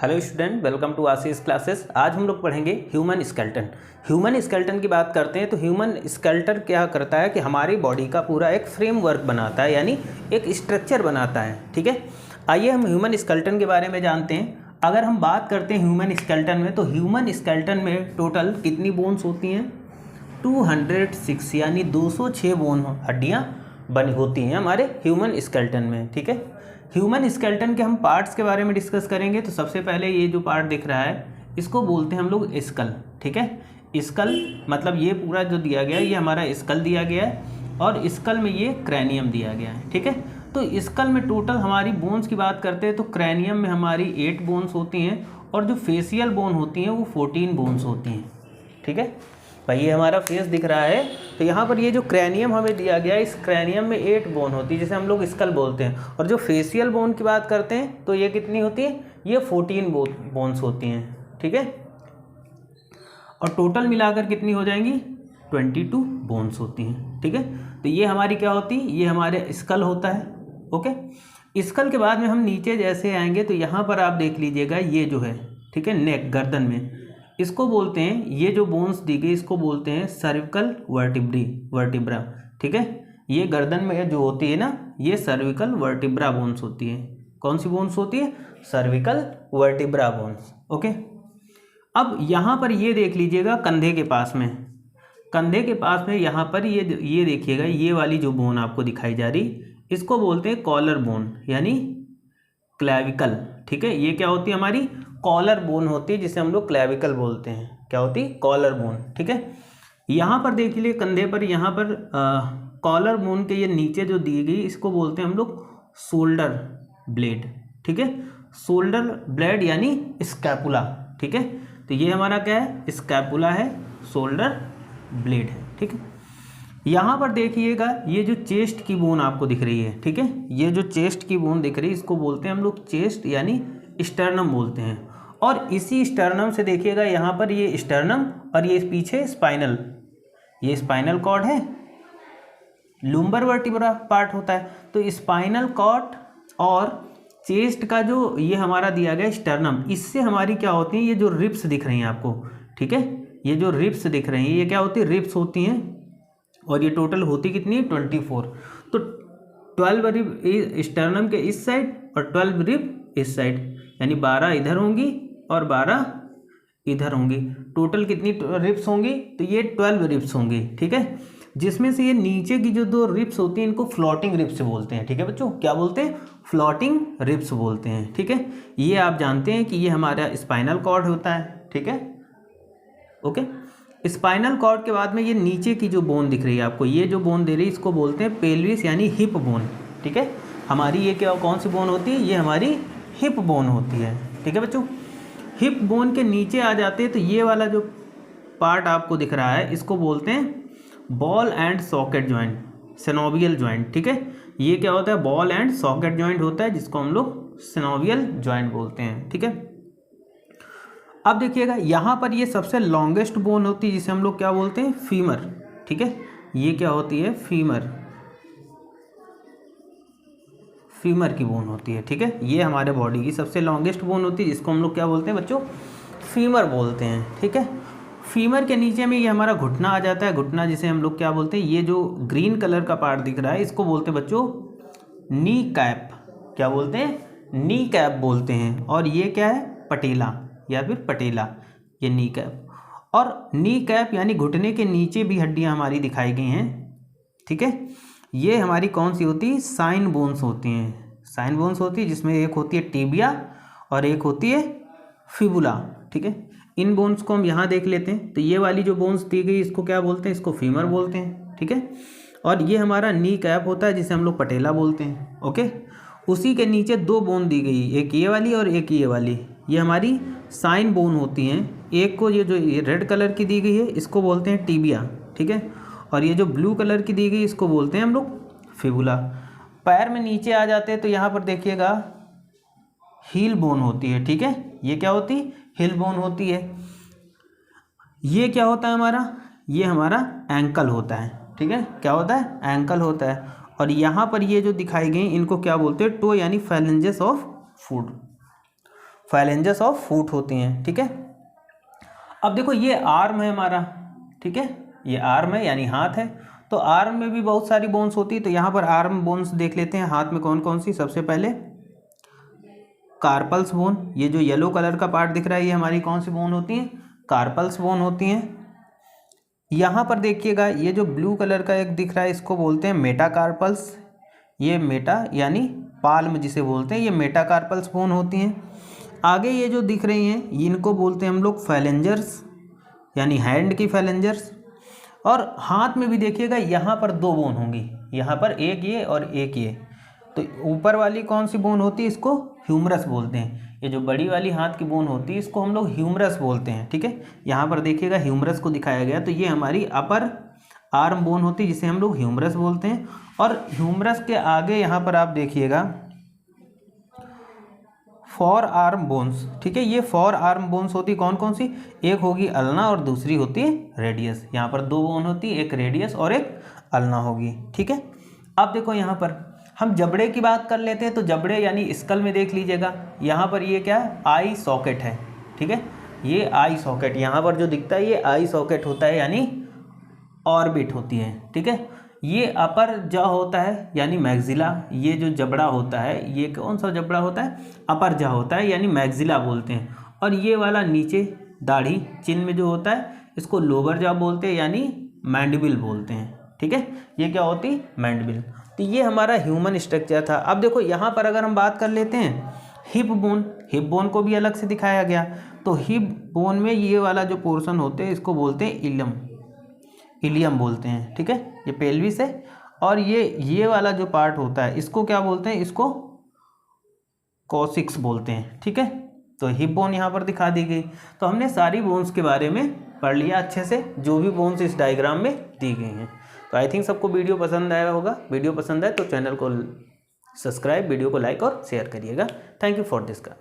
Hello student, welcome to Ashish classes. आज हम लोग पढ़ेंगे ह्यूमन स्केलेटन। ह्यूमन स्केलेटन की बात करते हैं तो ह्यूमन स्केलेटन क्या करता है कि हमारी बॉडी का पूरा एक फ्रेमवर्क बनाता है, यानी एक स्ट्रक्चर बनाता है। ठीक है, आइए हम ह्यूमन स्केलेटन के बारे में जानते हैं। अगर हम बात करते हैं ह्यूमन स्केलेटन में, तो ह्यूमन स्केलेटन में टोटल कितनी बोन्स होती हैं? 206 यानी 206 बोन हड्डियाँ बनी होती हैं हमारे ह्यूमन स्केलेटन में। ठीक है, ह्यूमन स्केलेटन के हम पार्ट्स के बारे में डिस्कस करेंगे। तो सबसे पहले ये जो पार्ट दिख रहा है इसको बोलते हैं हम लोग स्कल। ठीक है, स्कल मतलब ये पूरा जो दिया गया है ये हमारा स्कल दिया गया है, और स्कल में ये क्रैनियम दिया गया है। ठीक है, तो स्कल में टोटल हमारी बोन्स की बात करते हैं तो क्रैनियम में हमारी 8 बोन्स होती हैं, और जो फेशियल बोन होती हैं वो 14 बोन्स होती हैं। ठीक है भाई, ये हमारा फेस दिख रहा है, तो यहाँ पर ये जो क्रैनियम हमें दिया गया है, इस क्रैनियम में 8 बोन होती है जिसे हम लोग स्कल बोलते हैं। और जो फेशियल बोन की बात करते हैं तो ये कितनी होती है? ये 14 बोन्स होती हैं। ठीक है, और टोटल मिलाकर कितनी हो जाएंगी? 22 बोन्स होती हैं। ठीक है, तो ये हमारी क्या होती है? ये हमारे स्कल होता है। ओके, स्कल के बाद में हम नीचे जैसे आएंगे तो यहाँ पर आप देख लीजिएगा ये जो है, ठीक है, नेक गर्दन में, इसको बोलते हैं, ये जो बोन्स दी गई इसको बोलते हैं सर्विकल वर्टिब्रा। ठीक है, ये गर्दन में जो होती है ना, ये सर्विकल वर्टिब्रा बोन्स होती है। कौन सी बोन्स होती है? Cervical vertebra bones. ओके, अब यहाँ पर ये देख लीजिएगा कंधे के पास में, कंधे के पास में यहाँ पर ये देखिएगा, ये वाली जो बोन आपको दिखाई जा रही इसको बोलते हैं कॉलर बोन यानी क्लैविकल। ठीक है, ये क्या होती है? हमारी कॉलर बोन होती है जिसे हम लोग क्लैविकल बोलते हैं। क्या होती है? Collar bone. ठीक है, यहाँ पर देख लीजिए कंधे पर, यहाँ पर कॉलर बोन के ये नीचे जो दी गई इसको बोलते हैं हम लोग शोल्डर ब्लेड। ठीक है, शोल्डर ब्लेड यानी स्कैपुला। ठीक है, तो ये हमारा क्या है? स्कैपुला है, शोल्डर ब्लेड है। ठीक है, यहाँ पर देखिएगा ये जो चेस्ट की बोन आपको दिख रही है, ठीक है, ये जो चेस्ट की बोन दिख रही है इसको बोलते हैं हम लोग चेस्ट यानी स्टर्नम बोलते हैं। और इसी स्टर्नम से देखिएगा यहाँ पर ये स्टर्नम, और ये पीछे स्पाइनल, ये स्पाइनल कॉर्ड है, लुम्बर वर्टिब्रा पार्ट होता है। तो स्पाइनल कॉर्ड और चेस्ट का जो ये हमारा दिया गया स्टर्नम, इससे हमारी क्या होती है? ये जो रिब्स दिख रही हैं आपको, ठीक है, ये जो रिब्स दिख रही हैं ये क्या होती है? रिब्स होती हैं, और ये टोटल होती कितनी है? 24। तो 12 रिब स्टर्नम के इस साइड और 12 रिब इस साइड, यानी 12 इधर होंगी और 12 इधर होंगी। टोटल कितनी रिब्स होंगी? तो ये 12 रिब्स होंगी। ठीक है, जिसमें से ये नीचे की जो 2 रिब्स होती हैं इनको फ्लोटिंग रिब्स बोलते हैं। ठीक है बच्चों, क्या बोलते हैं? फ्लोटिंग रिब्स बोलते हैं। ठीक है, ये आप जानते हैं कि ये हमारा स्पाइनल कॉर्ड होता है। ठीक है, ओके, स्पाइनल कॉर्ड के बाद में ये नीचे की जो बोन दिख रही है आपको, ये जो बोन दे रही है इसको बोलते हैं पेल्विस यानी हिप बोन। ठीक है, हमारी ये क्या कौन सी बोन होती है? ये हमारी हिप बोन होती है। ठीक है बच्चों, हिप बोन के नीचे आ जाते हैं तो ये वाला जो पार्ट आपको दिख रहा है इसको बोलते हैं ball and socket joint, synovial joint. ठीक है, ये क्या होता है? बॉल एंड सॉकेट जॉइंट होता है जिसको हम लोग सिनोवियल जॉइंट बोलते हैं। ठीक है, अब देखिएगा यहाँ पर ये सबसे लॉन्गेस्ट बोन होती है जिसे हम लोग क्या बोलते हैं? फीमर। ठीक है, ये क्या होती है? फीमर, फीमर की बोन होती है। ठीक है, ये हमारे बॉडी की सबसे लॉन्गेस्ट बोन होती है जिसको हम लोग क्या बोलते हैं बच्चों? फीमर बोलते हैं। ठीक है, फीमर के नीचे में ये हमारा घुटना आ जाता है, घुटना जिसे हम लोग क्या बोलते हैं? ये जो ग्रीन कलर का पार्ट दिख रहा है इसको बोलते हैं बच्चों नी कैप। क्या बोलते हैं? नी कैप बोलते हैं। और ये क्या है? पटेला या फिर पटेला, ये नी कैप। और नी कैप यानी घुटने के नीचे भी हड्डियां हमारी दिखाई गई हैं। ठीक है, ये हमारी कौन सी होती है? साइन बोन्स होती हैं। साइन बोन्स होती है जिसमें एक होती है टिबिया और एक होती है फिबुला। ठीक है, इन बोन्स को हम यहाँ देख लेते हैं। तो ये वाली जो बोन्स दी गई इसको क्या बोलते हैं? इसको फीमर बोलते हैं। ठीक है, और ये हमारा नी कैप होता है जिसे हम लोग पटेला बोलते हैं। ओके, उसी के नीचे 2 बोन दी गई, एक ये वाली और एक ये वाली, ये हमारी साइन बोन होती हैं। एक को ये जो रेड कलर की दी गई है इसको बोलते हैं टिबिया। ठीक है, और ये जो ब्लू कलर की दी गई इसको बोलते हैं हम लोग फिबुला। पैर में नीचे आ जाते हैं तो यहाँ पर देखिएगा हील बोन होती है। ठीक है, ये क्या होती है? हील बोन होती है। ये क्या होता है हमारा? ये हमारा एंकल होता है। ठीक है, क्या होता है? एंकल होता है। और यहाँ पर ये जो दिखाई गई इनको क्या बोलते हैं? टो यानी फैलेंजेस ऑफ फुट। फाइलेंजेस ऑफ फूट होती हैं, ठीक है। अब देखो ये आर्म है हमारा, ठीक है, ये आर्म है यानी हाथ है, तो आर्म में भी बहुत सारी बोन्स होती है। तो यहाँ पर आर्म बोन्स देख लेते हैं हाथ में कौन कौन सी। सबसे पहले कार्पल्स बोन, ये जो येलो कलर का पार्ट दिख रहा है ये हमारी कौन सी बोन होती हैं, कार्पल्स बोन होती हैं। यहाँ पर देखिएगा ये जो ब्लू कलर का एक दिख रहा है इसको बोलते हैं मेटाकार्पल्स, ये मेटा यानी पाल्म जिसे बोलते हैं, ये मेटाकार्पल्स बोन होती हैं। आगे ये जो दिख रही हैं इनको बोलते हैं हम लोग फैलेंजर्स यानी हैंड की फैलेंजर्स। और हाथ में भी देखिएगा यहाँ पर दो बोन होंगी, यहाँ पर एक ये और एक ये। तो ऊपर वाली कौन सी बोन होती है, इसको ह्यूमरस बोलते हैं। ये जो बड़ी वाली हाथ की बोन होती है इसको हम लोग ह्यूमरस बोलते हैं, ठीक है। यहाँ पर देखिएगा ह्यूमरस को दिखाया गया, तो ये हमारी अपर आर्म बोन होती है जिसे हम लोग ह्यूमरस बोलते हैं। और ह्यूमरस के आगे यहाँ पर आप देखिएगा फॉर आर्म बोन्स, ठीक है। ये फॉर आर्म बोन्स होती कौन कौन सी, एक होगी अल्ना और दूसरी होती है रेडियस। यहाँ पर दो बोन होती है, एक रेडियस और एक अल्ना होगी, ठीक है। अब देखो यहाँ पर हम जबड़े की बात कर लेते हैं, तो जबड़े यानी स्कल में देख लीजिएगा, यहाँ पर ये क्या है, आई सॉकेट है, ठीक है। ये आई सॉकेट यहाँ पर जो दिखता है ये आई सॉकेट होता है यानी ऑर्बिट होती है, ठीक है। ये अपर जॉ होता है यानी मैग्जिला, ये जो जबड़ा होता है ये कौन सा जबड़ा होता है, अपर जॉ होता है यानी मैग्जिला बोलते हैं। और ये वाला नीचे दाढ़ी चिन में जो होता है इसको लोअर जॉ बोलते हैं यानी मैंडिबल बोलते हैं, ठीक है। ये क्या होती है, मैंडिबल। तो ये हमारा ह्यूमन स्ट्रक्चर था। अब देखो यहाँ पर अगर हम बात कर लेते हैं हिप बोन, हिप बोन को भी अलग से दिखाया गया। तो हिप बोन में ये वाला जो पोर्शन होते हैं इसको बोलते हैं इलियम, इलियम बोलते हैं, ठीक है। ये पेल्विस है और ये वाला जो पार्ट होता है इसको क्या बोलते हैं, इसको कोसिक्स बोलते हैं, ठीक है। तो हिप बोन यहाँ पर दिखा दी गई। तो हमने सारी बोन्स के बारे में पढ़ लिया अच्छे से, जो भी बोन्स इस डायग्राम में दी गई हैं। तो आई थिंक सबको वीडियो पसंद आया होगा। वीडियो पसंद आए तो चैनल को सब्सक्राइब, वीडियो को लाइक और शेयर करिएगा। थैंक यू फॉर दिस का।